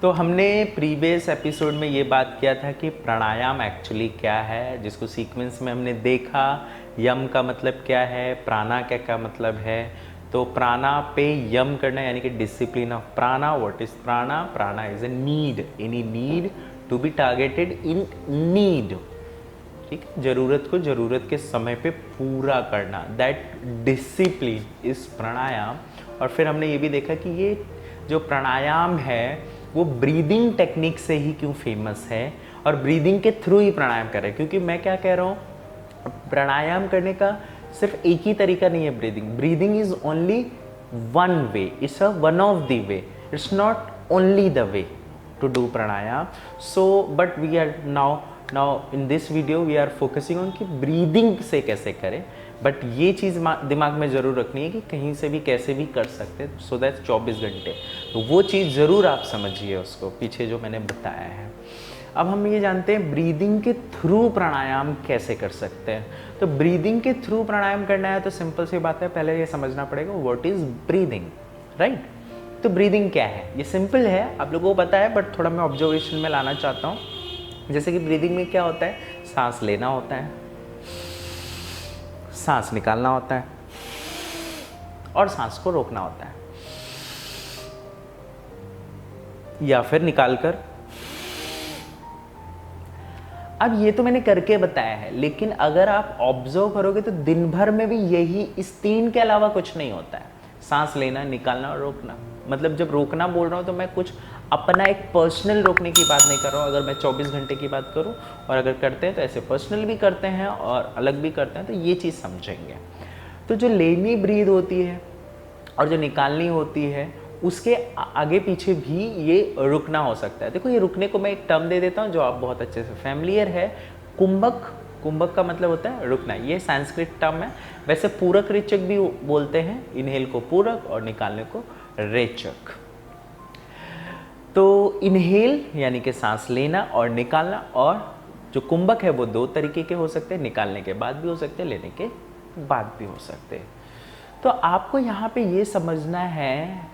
तो हमने previous episode में ये बात किया था कि प्राणायाम एक्चुअली क्या है, जिसको सीक्वेंस में हमने देखा। यम का मतलब क्या है, प्राणा क्या मतलब है। तो प्राणा पे यम करना यानी कि discipline of prana. What is prana? Prana is a need, any need to be targeted in need. ठीक है, जरूरत को जरूरत के समय पे पूरा करना, दैट डिसिप्लिन इज प्राणायाम। और फिर हमने ये भी देखा कि ये जो प्राणायाम है वो ब्रीदिंग टेक्निक से ही क्यों फेमस है, और ब्रीदिंग के थ्रू ही प्राणायाम कर रहे हैं। क्योंकि मैं क्या कह रहा हूँ, प्राणायाम करने का सिर्फ एक ही तरीका नहीं है breathing. Breathing is only one way, it's a one of the way, it's not only the way to do pranayama. So but we are now in this video we are focusing on कि breathing से कैसे करें। But ये चीज़ दिमाग में ज़रूर रखनी है कि कहीं से भी कैसे भी कर सकते हैं, सो दैट 24 घंटे। तो वो चीज़ ज़रूर आप समझिए उसको पीछे जो मैंने बताया है। अब हम ये जानते हैं ब्रीदिंग के थ्रू प्राणायाम कैसे कर सकते हैं। तो ब्रीदिंग के थ्रू प्राणायाम करना है तो सिंपल सी बात है, पहले ये समझना पड़ेगा व्हाट इज़ ब्रीदिंग, राइट। तो ब्रीदिंग क्या है, ये सिंपल है, आप लोगों को पता है, बट थोड़ा मैं ऑब्जर्वेशन में लाना चाहता हूँ। जैसे कि ब्रीदिंग में क्या होता है, सांस लेना होता है, सांस निकालना होता है और सांस को रोकना होता है, या फिर निकालकर। अब ये तो मैंने करके बताया है, लेकिन अगर आप ऑब्जर्व करोगे तो दिन भर में भी यही, इस तीन के अलावा कुछ नहीं होता है। सांस लेना, निकालना और रोकना। मतलब जब रोकना बोल रहा हूँ तो मैं कुछ अपना एक पर्सनल रोकने की बात नहीं कर रहा हूँ। अगर मैं 24 घंटे की बात करूँ, और अगर करते हैं तो ऐसे पर्सनल भी करते हैं और अलग भी करते हैं, तो ये चीज़ समझेंगे। तो जो लेनी ब्रीद होती है और जो निकालनी होती है, उसके आगे पीछे भी ये रुकना हो सकता है। देखो, ये रुकने को मैं एक टर्म दे देता हूँ जो आप बहुत अच्छे से फैमिलियर है, कुंभक। कुंभक का मतलब होता है रुकना, ये संस्कृत टर्म है। वैसे पूरक रेचक भी बोलते हैं, इनहेल को पूरक और निकालने को रेचक। तो इनहेल यानी कि सांस लेना और निकालना, और जो कुंभक है वो दो तरीके के हो सकते हैं, निकालने के बाद भी हो सकते हैं, लेने के बाद भी हो सकते हैं। तो आपको यहाँ पे ये समझना है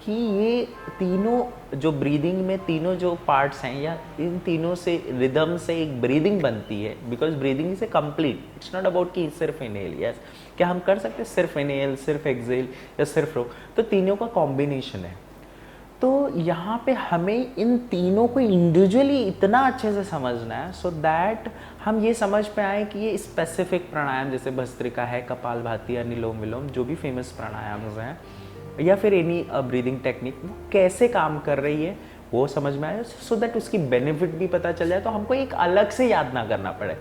कि ये तीनों जो ब्रीदिंग में तीनों जो पार्ट्स हैं, या इन तीनों से रिदम से एक ब्रीदिंग बनती है। Because breathing is a complete, it's not about कि सिर्फ इनहेल। यस, क्या हम कर सकते हैं सिर्फ इनहेल, सिर्फ एक्सेल या सिर्फ रोक? तो तीनों का कॉम्बिनेशन है। तो यहाँ पे हमें इन तीनों को इंडिविजुअली इतना अच्छे से समझना है, सो दैट हम ये समझ पे आए कि ये स्पेसिफिक प्राणायाम जैसे भस्त्रिका है, कपालभाति, अनुलोम विलोम, जो भी फेमस प्राणायाम हैं, या फिर एनी ब्रीदिंग टेक्निक, वो कैसे काम कर रही है वो समझ में आए, सो दैट उसकी बेनिफिट भी पता चल जाए, तो हमको एक अलग से याद ना करना पड़े,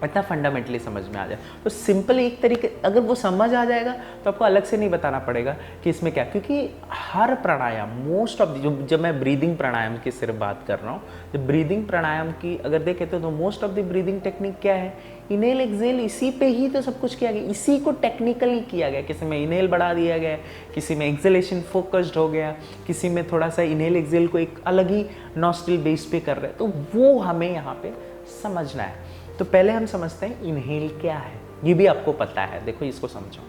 इतना फंडामेंटली समझ में आ जाए। तो सिंपल एक तरीके, अगर वो समझ आ जाएगा तो आपको अलग से नहीं बताना पड़ेगा कि इसमें क्या। क्योंकि हर प्राणायाम, मोस्ट ऑफ जब मैं ब्रीदिंग प्राणायाम की सिर्फ बात कर रहा हूँ, जब ब्रीदिंग प्राणायाम की अगर देखें तो most of the breathing technique क्या है, इनहेल एक्सेल, इसी पे ही तो सब कुछ किया गया, इसी को टेक्निकली किया गया। किसी में इनहेल बढ़ा दिया गया, किसी में एक्सेलेशन फोकस्ड हो गया, किसी में थोड़ा सा इनहेल एक्सेल को एक अलग ही नॉस्ट्रिल बेस पे कर रहे हैं। तो वो हमें यहाँ पे समझना है। तो पहले हम समझते हैं इनहेल क्या है, ये भी आपको पता है। देखो इसको समझो,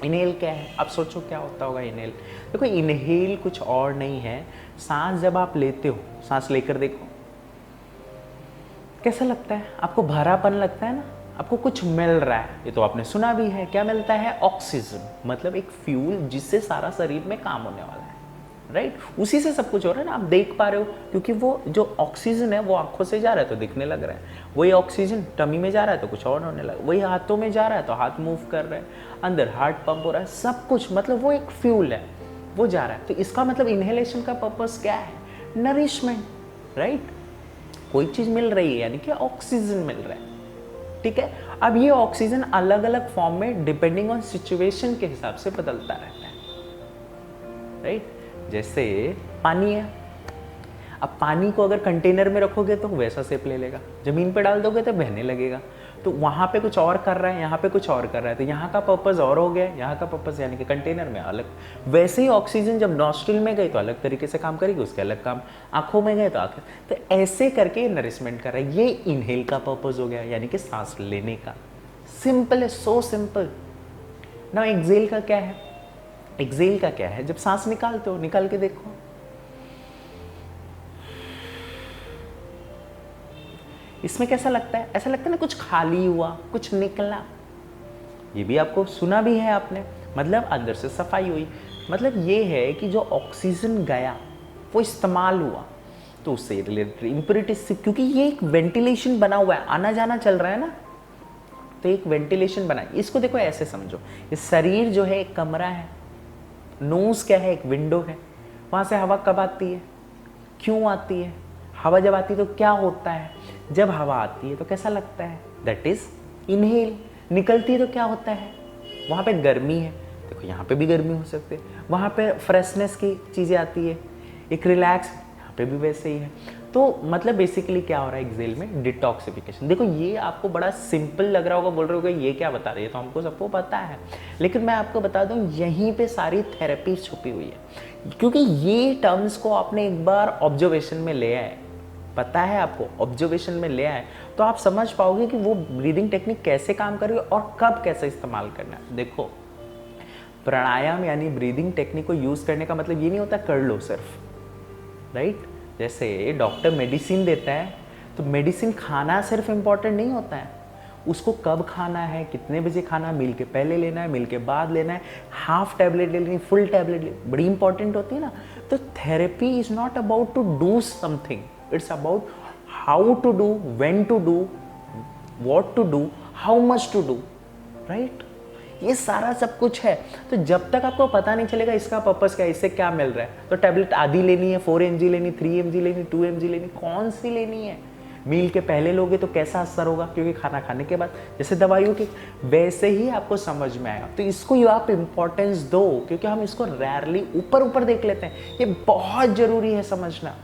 इनहेल क्या है। आप सोचो क्या होता होगा इनहेल। देखो, इनहेल कुछ और नहीं है, सांस जब आप लेते हो, सांस लेकर देखो कैसा लगता है आपको, भरापन लगता है ना, आपको कुछ मिल रहा है। ये तो आपने सुना भी है, क्या मिलता है? ऑक्सीजन, मतलब एक फ्यूल जिससे सारा शरीर में काम होने वाला है, राइट। उसी से सब कुछ हो रहा है ना, आप देख पा रहे हो, क्योंकि वो जो ऑक्सीजन है वो आंखों से जा रहा है तो दिखने लग रहा है, वही ऑक्सीजन टमी में जा रहा है तो कुछ और होने लगा, वही हाथों में जा रहा है तो हाथ मूव कर रहे हैं, अंदर हार्ट पंप हो रहा है, सब कुछ, मतलब वो एक फ्यूल है, वो जा रहा है। तो इसका मतलब इनहेलेशन का पर्पस क्या है? Nourishment, right. कोई चीज मिल रही है यानी कि ऑक्सीजन मिल रहा है, ठीक है। अब ये ऑक्सीजन अलग अलग फॉर्म में डिपेंडिंग ऑन सिचुएशन के हिसाब से बदलता रहता है, राइट। जैसे पानी है, अब पानी को अगर कंटेनर में रखोगे तो वैसा शेप ले लेगा, जमीन पे डाल दोगे तो बहने लगेगा। तो वहाँ पे कुछ और कर रहा है, यहाँ पे कुछ और कर रहा है, तो यहाँ का पर्पस और हो गया, यहाँ का पर्पस यानी कि कंटेनर में अलग। वैसे ही ऑक्सीजन जब नॉस्ट्रिल में गई तो अलग तरीके से काम करेगी, उसके अलग काम, आंखों में गए तो आंखें, तो ऐसे करके नरिशमेंट कर रहा है। ये इनहेल का पर्पस हो गया, यानी कि सांस लेने का। सिंपल है, सो सिंपल। ना एक्सेल का क्या है? एक्सेल का क्या है? जब सांस निकालते हो, निकाल के देखो, इसमें कैसा लगता है, ऐसा लगता है ना कुछ खाली हुआ, कुछ निकला। ये भी आपको सुना भी है आपने, मतलब अंदर से सफाई हुई। मतलब ये है कि जो ऑक्सीजन गया वो इस्तेमाल हुआ, तो उससे रिलेटेड इम्प्योरिटीज, क्योंकि ये एक वेंटिलेशन बना हुआ है, आना जाना चल रहा है ना, तो एक वेंटिलेशन बना है। इसको देखो ऐसे समझो, ये शरीर जो है एक कमरा है, नोज क्या है, एक विंडो है। वहाँ से हवा कब आती है, क्यों आती है, हवा जब आती है तो क्या होता है, जब हवा आती है तो कैसा लगता है, दैट इज इनहेल। निकलती है तो क्या होता है, वहाँ पे गर्मी है, देखो यहाँ पे भी गर्मी हो सकती है, वहाँ पे फ्रेशनेस की चीज़ें आती है, एक रिलैक्स, यहाँ पे भी वैसे ही है। तो मतलब बेसिकली क्या हो रहा है एक्सेल में, डिटॉक्सिफिकेशन। देखो ये आपको बड़ा सिंपल लग रहा होगा, बोल रहे होगा ये क्या बता रही है, तो हमको सबको पता है, लेकिन मैं आपको बता दूं यहीं पे सारी थेरेपी छुपी हुई है, क्योंकि ये टर्म्स को आपने एक बार ऑब्जर्वेशन में ले आए, पता है आपको, ऑब्जर्वेशन में ले आए, तो आप समझ पाओगे कि वो ब्रीदिंग टेक्निक कैसे काम कर रही है और कब कैसे इस्तेमाल करना है। देखो प्राणायाम यानी ब्रीदिंग टेक्निक को यूज करने का मतलब ये नहीं होता कर लो सिर्फ, राइट। जैसे डॉक्टर मेडिसिन देता है, तो मेडिसिन खाना सिर्फ इम्पॉर्टेंट नहीं होता है, उसको कब खाना है, कितने बजे खाना, मील के पहले लेना है, मील के बाद लेना है, हाफ टैबलेट लेनी, फुल टैबलेट लेनी, बड़ी इंपॉर्टेंट होती है ना। तो therapy is not about to do something, it's about how to do, when to do, what to do, how much to do, right. ये सारा सब कुछ है। तो जब तक आपको पता नहीं चलेगा इसका पर्पस क्या है, इससे क्या मिल रहा है, तो टैबलेट आधी लेनी है, 4 mg लेनी, 3 mg लेनी, 2 mg लेनी, कौन सी लेनी है। मील के पहले लोगे तो कैसा असर होगा, क्योंकि खाना खाने के बाद जैसे दवाइयों की, वैसे ही आपको समझ में आएगा। तो इसको आप इंपॉर्टेंस दो, क्योंकि हम इसको रेयरली ऊपर ऊपर देख लेते हैं, ये बहुत जरूरी है समझना।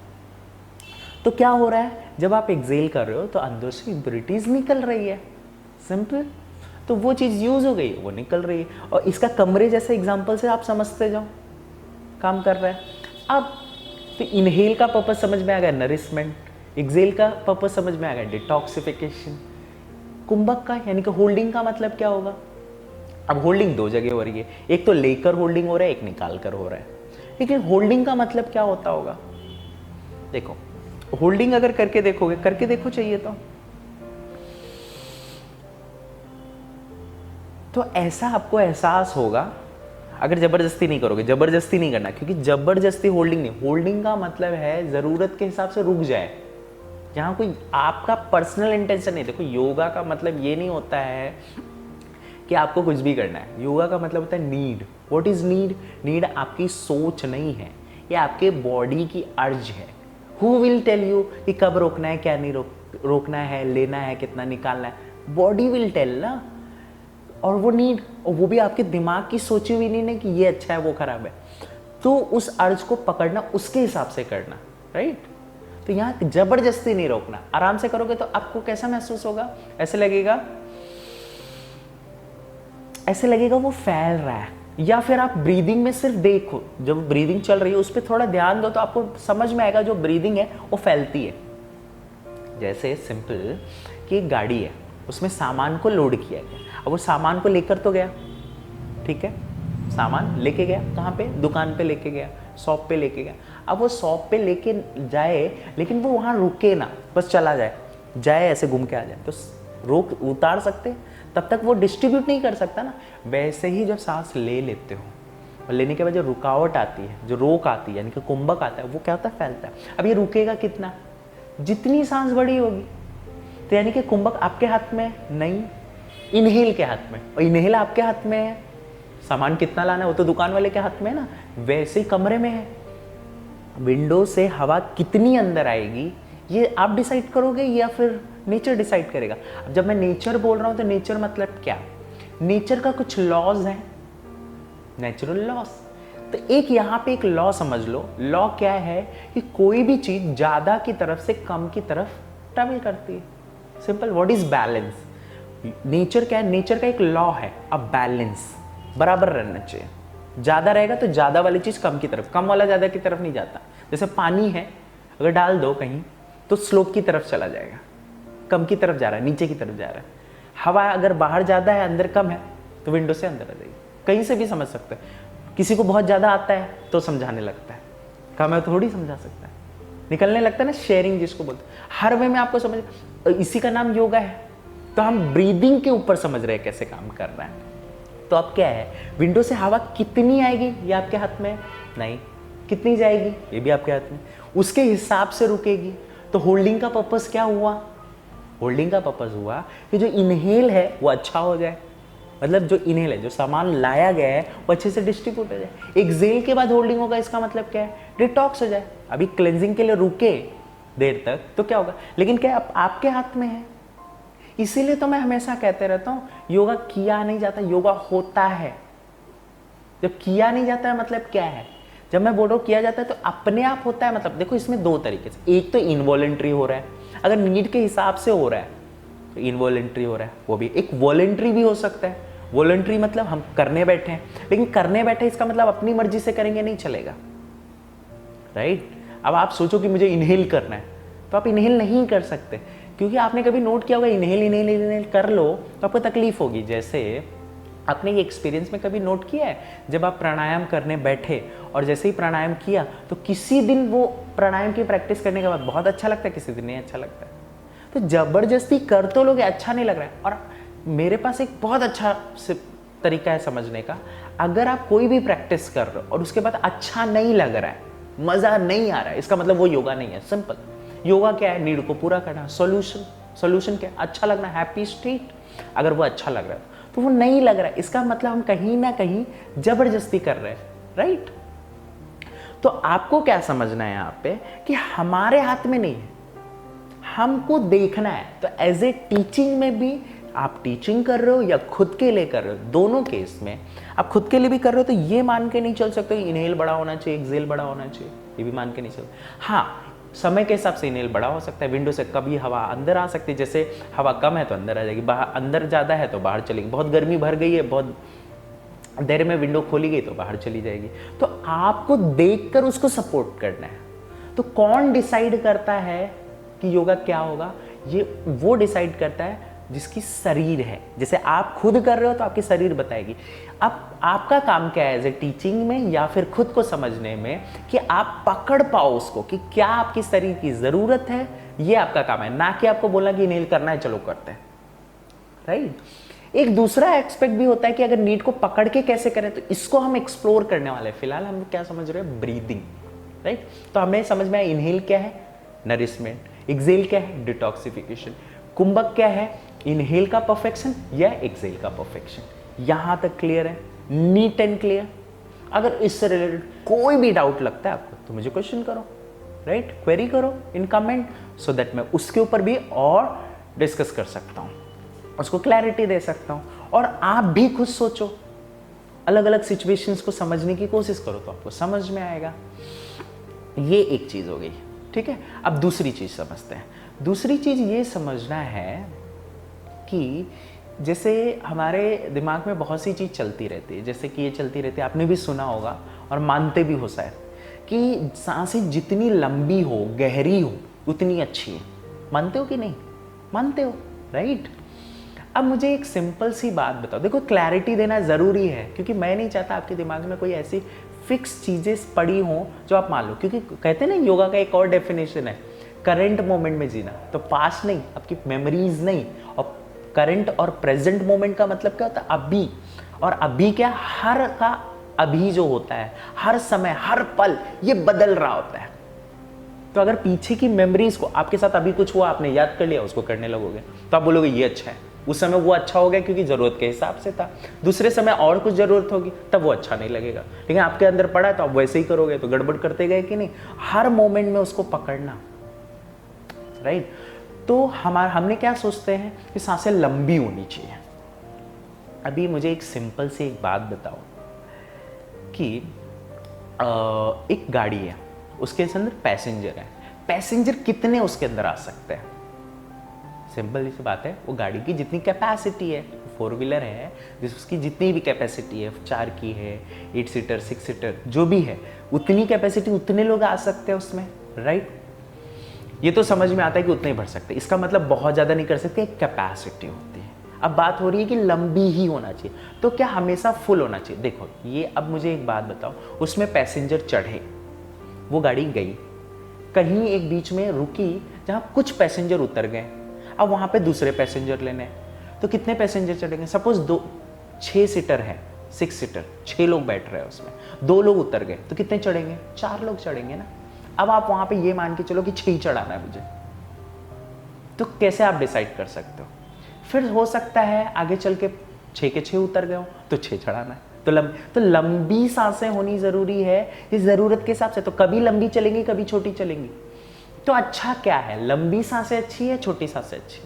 तो क्या हो रहा है, जब आप एक्सेल कर रहे हो तो अंदर से इंप्योरिटीज निकल रही है, सिंपल। तो वो चीज़ यूज हो गई, वो निकल रही है, और इसका कमरे जैसे एग्जांपल से आप समझते जाओ काम कर रहा है। अब तो इनहेल का पर्पस समझ में आ गया, नरिशमेंट, एक्सेल का पर्पस समझ में आ गया, डिटॉक्सिफिकेशन। कुंभक का यानी कि होल्डिंग का मतलब क्या होगा, अब होल्डिंग दो जगह हो रही है, एक तो लेकर होल्डिंग हो रहा है, एक निकाल कर हो रहा है, लेकिन होल्डिंग का मतलब क्या होता होगा। देखो होल्डिंग अगर करके देखोगे, करके देखो चाहिए तो ऐसा आपको एहसास होगा, अगर जबरदस्ती नहीं करोगे, जबरदस्ती नहीं करना, क्योंकि जबरदस्ती होल्डिंग नहीं, होल्डिंग का मतलब है जरूरत के हिसाब से रुक जाए, यहाँ कोई आपका पर्सनल इंटेंशन नहीं। देखो योगा का मतलब ये नहीं होता है कि आपको कुछ भी करना है, योगा का मतलब होता है need. What is need, need आपकी सोच नहीं है, ये आपके बॉडी की अर्ज है। हु विल टेल यू कि कब रोकना है, क्या नहीं रोकना है, लेना है, कितना निकालना है, बॉडी विल टेल ना। और वो नीड, और वो भी आपके दिमाग की सोची हुई नहीं है कि ये अच्छा है वो खराब है, तो उस अर्ज को पकड़ना, उसके हिसाब से करना, राइट। तो यहाँ जबरदस्ती नहीं रोकना, आराम से करोगे तो आपको कैसा महसूस होगा, ऐसे लगेगा वो फैल रहा है। या फिर आप ब्रीदिंग में सिर्फ देखो, जब ब्रीदिंग चल रही है उस पर थोड़ा ध्यान दो, तो आपको समझ में आएगा जो ब्रीदिंग है वो फैलती है। जैसे सिंपल कि एक गाड़ी है, उसमें सामान को लोड किया गया, अब वो सामान को लेकर तो गया, ठीक है, सामान लेके गया, कहाँ पे, दुकान पे लेके गया, शॉप पे लेके गया। अब वो शॉप पे लेके जाए, लेकिन वो वहाँ रुके ना, बस चला जाए ऐसे घूम के आ जाए, तो रोक उतार सकते, तब तक वो डिस्ट्रीब्यूट नहीं कर सकता ना। वैसे ही जब सांस ले लेते हो, और लेने के बाद जो रुकावट आती है, जो रोक आती है, यानी कि कुंभक आता है, वो क्या होता है, फैलता है। अब ये रुकेगा कितना, जितनी सांस बड़ी होगी, तो यानी कि कुंभक आपके हाथ में नहीं, इनहेल के हाथ में, और इनहेल आपके हाथ में है। सामान कितना लाना है वो तो दुकान वाले के हाथ में है ना, वैसे ही कमरे में है, विंडो से हवा कितनी अंदर आएगी ये आप डिसाइड करोगे या फिर नेचर डिसाइड करेगा। अब जब मैं नेचर बोल रहा हूं तो नेचर मतलब क्या, नेचर का कुछ लॉज है, नेचुरल लॉस। तो एक यहाँ पे एक लॉ समझ लो, लॉ क्या है कि कोई भी चीज ज्यादा की तरफ से कम की तरफ ट्रैवल करती है, simple. What is balance, nature क्या है, नेचर का एक लॉ है, अब बैलेंस बराबर रहना चाहिए, ज्यादा रहेगा तो ज्यादा वाली चीज कम की तरफ, कम वाला ज्यादा की तरफ नहीं जाता। जैसे पानी है, अगर डाल दो कहीं तो स्लोप की तरफ चला जाएगा, कम की तरफ जा रहा है, नीचे की तरफ जा रहा है। हवा अगर बाहर ज्यादा है अंदर कम है तो विंडो से अंदर आ जाएगी, कहीं से भी समझ सकते हैं। किसी को बहुत ज्यादा आता है तो समझाने लगता है, कम है तो थोड़ी समझा सकता है, निकलने लगता है ना, शेयरिंग जिसको बोलते हैं, हर वे में आपको समझ, इसी का नाम योगा है। तो हम ब्रीदिंग के ऊपर समझ रहे हैं कैसे काम कर रहा है। तो अब क्या है, विंडो से हवा कितनी आएगी ये आपके हाथ में नहीं, कितनी जाएगी ये भी आपके हाथ में, उसके हिसाब से रुकेगी। तो होल्डिंग का पर्पस क्या हुआ, होल्डिंग का पर्पस हुआ कि जो इनहेल है वो अच्छा हो जाए, मतलब जो इनहेल है, जो सामान लाया गया है वो अच्छे से डिस्ट्रीब्यूट हो जाए। एक्सेल के बाद होल्डिंग होगा, इसका मतलब क्या है, डिटॉक्स हो जाए। अभी क्लेंजिंग के लिए रुके देर तक तो क्या होगा, लेकिन क्या आपके हाथ में है। इसीलिए तो मैं हमेशा कहते रहता हूं, योगा किया नहीं जाता, योगा होता है। जब किया नहीं जाता है मतलब क्या है, जब मैं बोल रहा हूं किया जाता है तो अपने आप होता है। मतलब देखो इसमें दो तरीके से, एक तो इनवॉलेंट्री हो रहा है, अगर नीड के हिसाब से हो रहा है तो इनवॉलेंट्री हो रहा है, वो भी एक वॉलेंट्री भी हो सकता है। वॉलेंट्री मतलब हम करने बैठे हैं, लेकिन करने बैठे इसका मतलब अपनी मर्जी से करेंगे नहीं चलेगा, राइट। अब आप सोचो कि मुझे इनहेल करना है तो आप इनहेल नहीं कर सकते, क्योंकि आपने कभी नोट किया होगा इनहेल इनहेल इनहेल कर लो तो आपको तकलीफ होगी। जैसे आपने ये एक्सपीरियंस में कभी नोट किया है, जब आप प्राणायाम करने बैठे और जैसे ही प्राणायाम किया तो किसी दिन वो प्राणायाम की प्रैक्टिस करने के बाद बहुत अच्छा लगता है, किसी दिन नहीं अच्छा लगता है। तो जबरदस्ती कर तो लोग अच्छा नहीं लग रहा है। और मेरे पास एक बहुत अच्छा तरीका है समझने का, अगर आप कोई भी प्रैक्टिस कर रहे हो और उसके बाद अच्छा नहीं लग रहा है, मजा नहीं आ रहा है, इसका मतलब वो योगा नहीं है। सिंपल, योगा क्या है, नीड को पूरा करना, सॉल्यूशन क्या है, अच्छा लगना, हैप्पी स्टेट। अगर वो अच्छा लग रहा है तो वो नहीं लग रहा है, इसका मतलब हम कहीं ना कहीं जबरदस्ती कर रहे हैं, राइट। तो आपको क्या समझना है यहाँ पे कि हमारे हाथ में नहीं है, हमको देखना है। तो एज ए टीचिंग में भी, आप टीचिंग कर रहे हो या खुद के लिए कर रहे हो, दोनों केस में आप खुद के लिए भी कर रहे हो तो ये मान के नहीं चल सकते इनहेल बड़ा होना चाहिए, एक्सेल बड़ा होना चाहिए, ये भी मान के नहीं चल। हाँ, समय के हिसाब से इनहेल बड़ा हो सकता है, विंडो से कभी हवा अंदर आ सकती है, जैसे हवा कम है तो अंदर आ जाएगी, बाहर अंदर ज़्यादा है तो बाहर चलेगी, बहुत गर्मी भर गई है, बहुत देर में विंडो खोली गई तो बाहर चली जाएगी। तो आपको देखकर उसको सपोर्ट करना है। तो कौन डिसाइड करता है कि योगा क्या होगा, ये वो डिसाइड करता है जिसकी शरीर है। जैसे आप खुद कर रहे हो तो आपकी शरीर बताएगी। अब आपका काम क्या है एज ए टीचिंग में या फिर खुद को समझने में कि आप पकड़ पाओ उसको कि क्या आपकी शरीर की जरूरत है, ये आपका काम है, ना कि आपको बोलना कि इनहेल करना है चलो करते हैं, राइट। एक दूसरा एस्पेक्ट भी होता है कि अगर नीड को पकड़ के कैसे करें, तो इसको हम एक्सप्लोर करने वाले हैं। फिलहाल हम क्या समझ रहे हैं, ब्रीदिंग, राइट। तो हमें समझ में आया इनहेल क्या है, नरिशमेंट, एक्सेल क्या है, डिटॉक्सिफिकेशन, कुंभक क्या है, इनहेल का परफेक्शन या एक्सेल का परफेक्शन। यहां तक क्लियर है, नीट एंड क्लियर। अगर इससे रिलेटेड कोई भी डाउट लगता है आपको तो मुझे क्वेश्चन करो, राइट, क्वेरी करो इन कमेंट, सो दैट मैं उसके ऊपर भी और डिस्कस कर सकता हूं, उसको क्लैरिटी दे सकता हूं। और आप भी खुद सोचो, अलग अलग सिचुएशंस को समझने की कोशिश करो तो आपको समझ में आएगा। ये एक चीज हो गई, ठीक है। अब दूसरी चीज समझते हैं। दूसरी चीज ये समझना है कि जैसे हमारे दिमाग में बहुत सी चीज़ चलती रहती है, जैसे कि ये चलती रहती है, आपने भी सुना होगा और मानते भी हो शायद कि सांसें जितनी लंबी हो, गहरी हो, उतनी अच्छी है। मानते हो कि नहीं? मानते हो, राइट। अब मुझे एक सिंपल सी बात बताओ, देखो क्लैरिटी देना ज़रूरी है, क्योंकि मैं नहीं चाहता आपके दिमाग में कोई ऐसी फिक्स चीज़ें पड़ी हों जो आप मान लो। क्योंकि कहते हैं ना, योगा का एक और डेफिनेशन है करंट मोमेंट में जीना। तो पास्ट नहीं, आपकी मेमोरीज नहीं, और करंट और प्रेजेंट मोमेंट का मतलब क्या होता है, अभी। और अभी क्या, हर का अभी जो होता है, हर समय, हर पल ये बदल रहा होता है। तो अगर पीछे की मेमोरीज को, आपके साथ अभी कुछ हुआ, आपने याद कर लिया, उसको करने लगोगे तो आप बोलोगे ये अच्छा है। उस समय वो अच्छा हो गया क्योंकि जरूरत के हिसाब से था, दूसरे समय और कुछ जरूरत होगी तब वो अच्छा नहीं लगेगा, लेकिन आपके अंदर पड़ा है तो आप वैसे ही करोगे, तो गड़बड़ करते गए कि नहीं। हर मोमेंट में उसको पकड़ना, राइट। तो हमने क्या सोचते हैं कि सांसें लंबी होनी चाहिए। अभी मुझे एक सिंपल सी एक बात बताओ कि एक गाड़ी है, उसके अंदर पैसेंजर है, पैसेंजर कितने उसके अंदर आ सकते हैं? सिंपल सी बात है, वो गाड़ी की जितनी कैपेसिटी है, 4 व्हीलर है जिसकी जितनी भी कैपेसिटी है, 4 की है, 8 सीटर, 6 सीटर, जो भी है, उतनी कैपेसिटी, उतने लोग आ सकते हैं उसमें, राइट। ये तो समझ में आता है कि उतने ही भर सकते, इसका मतलब बहुत ज़्यादा नहीं कर सकते, एक कैपेसिटी होती है। अब बात हो रही है कि लंबी ही होना चाहिए, तो क्या हमेशा फुल होना चाहिए? देखो ये, अब मुझे एक बात बताओ, उसमें पैसेंजर चढ़े, वो गाड़ी गई, कहीं एक बीच में रुकी जहाँ कुछ पैसेंजर उतर गए, अब वहाँ पे दूसरे पैसेंजर लेने हैं, तो कितने पैसेंजर चढ़ेंगे? सपोज 6 सीटर है, 6 सीटर, 6 लोग बैठ रहे हैं उसमें, 2 लोग उतर गए, तो कितने चढ़ेंगे? 4 लोग चढ़ेंगे ना। अब आप वहाँ पे ये मान के चलो कि 6 ही चढ़ाना है मुझे, तो कैसे आप डिसाइड कर सकते हो? फिर हो सकता है आगे चल के 6 के 6 उतर गए हो तो 6 चढ़ाना है। तो लंबी सांसें होनी जरूरी है इस जरूरत के हिसाब से। तो कभी लंबी चलेंगी, कभी छोटी चलेंगी। तो अच्छा क्या है, लंबी सांसें अच्छी है, छोटी सांसें अच्छी?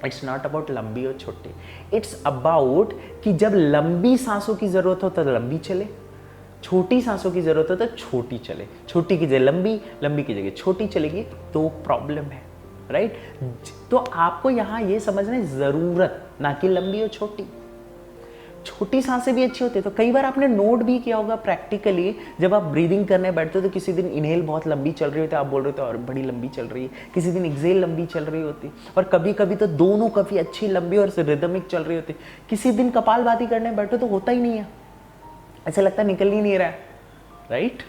इट्स नॉट अबाउट लंबी और छोटी, इट्स अबाउट कि जब लंबी सांसों की जरूरत हो तो लंबी चले, छोटी सांसों की जरूरत हो तो छोटी चले। छोटी की जगह लंबी, लंबी की जगह छोटी चलेगी तो प्रॉब्लम है, राइट? तो आपको यहां ये समझना है जरूरत, ना कि लंबी और छोटी। छोटी सांसें भी अच्छी होती है। तो कई बार आपने नोट भी किया होगा प्रैक्टिकली, जब आप ब्रीदिंग करने बैठते हो तो किसी दिन इनहेल बहुत लंबी चल रही होती है, आप बोल रहे हो और बड़ी लंबी चल रही है, किसी दिन एक्सेल लंबी चल रही होती, और कभी कभी तो दोनों काफी अच्छी लंबी और रिदमिक चल रही होती। किसी दिन कपालभाति करने बैठो तो होता ही नहीं है, ऐसा लगता है निकल ही नहीं रहा है, राइट?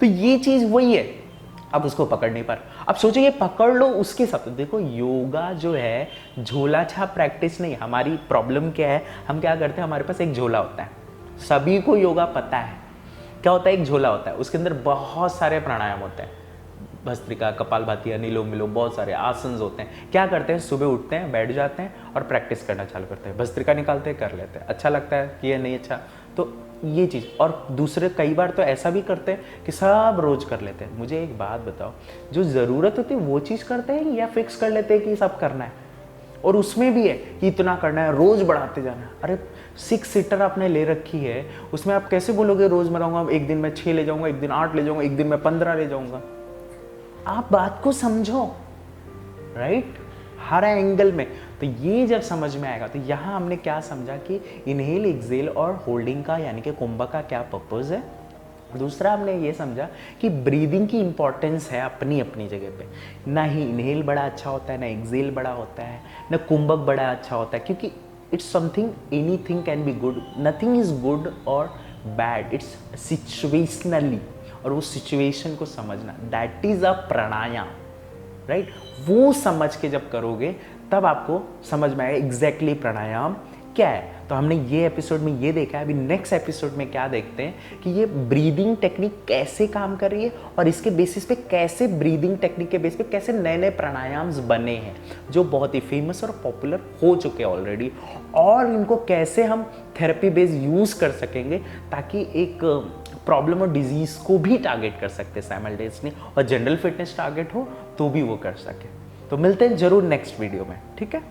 तो ये चीज वही है, आप उसको पकड़ नहीं पा रहे। अब सोचो ये पकड़ लो उसके साथ। देखो योगा जो है झोला छाप प्रैक्टिस नहीं। हमारी प्रॉब्लम क्या है, हम क्या करते हैं, हमारे पास एक झोला होता है, सभी को योगा पता है क्या होता है, एक झोला होता है, उसके अंदर बहुत सारे प्राणायाम होते हैं, भस्त्रिका, कपालभाति, अनुलोम विलोम, बहुत सारे आसन होते हैं। क्या करते हैं, सुबह उठते हैं, बैठ जाते हैं और प्रैक्टिस करना चालू करते हैं, भस्त्रिका निकालते हैं, कर लेते हैं, अच्छा लगता है कि ये नहीं अच्छा, तो ये चीज़। और दूसरे कई बार तो ऐसा भी करते हैं कि सब रोज कर लेते हैं। मुझे एक बात बताओ, जो ज़रूरत होती है वो चीज़ करते हैं या फिक्स कर लेते हैं कि सब करना है, और उसमें भी है कि इतना करना है, रोज बढ़ाते जाना है। अरे 6 सीटर आपने ले रखी है, उसमें आप कैसे बोलोगे रोज मैं रहूँगा, एक दिन मैं 6 ले जाऊँगा, एक दिन 8 ले जाऊँगा, एक दिन मैं 15 ले जाऊँगा? आप बात को समझो, राइट? हर एंगल में। तो ये जब समझ में आएगा, तो यहाँ हमने क्या समझा कि इनहेल, एक्सेल और होल्डिंग का यानी कि कुंभक का क्या पर्पस है। दूसरा हमने ये समझा कि ब्रीदिंग की इंपॉर्टेंस है अपनी अपनी जगह पे। ना ही इनहेल बड़ा अच्छा होता है, ना एक्सेल बड़ा होता है, ना कुंभक बड़ा अच्छा होता है, क्योंकि it's something, anything can be good, nothing is good और बैड, इट्स सिचुएशनली। और वो सिचुएशन को समझना, that is a pranayama, right? वो समझ के जब करोगे तब आपको समझ में आएगा एग्जैक्टली प्राणायाम क्या है। तो हमने ये एपिसोड में ये देखा है। अभी नेक्स्ट एपिसोड में क्या देखते हैं कि ये ब्रीदिंग टेक्निक कैसे काम कर रही है, और इसके बेसिस पे कैसे ब्रीदिंग टेक्निक के बेसिस पे कैसे नए नए प्राणायाम्स बने हैं जो बहुत ही फेमस और पॉपुलर हो चुके हैं ऑलरेडी, और इनको कैसे हम थेरेपी बेस्ड यूज कर सकेंगे ताकि एक प्रॉब्लम और डिजीज को भी टारगेट कर सकते हैं साइमल्टेनियसली, और जनरल फिटनेस टारगेट हो तो भी वो कर सके। तो मिलते हैं जरूर नेक्स्ट वीडियो में, ठीक है?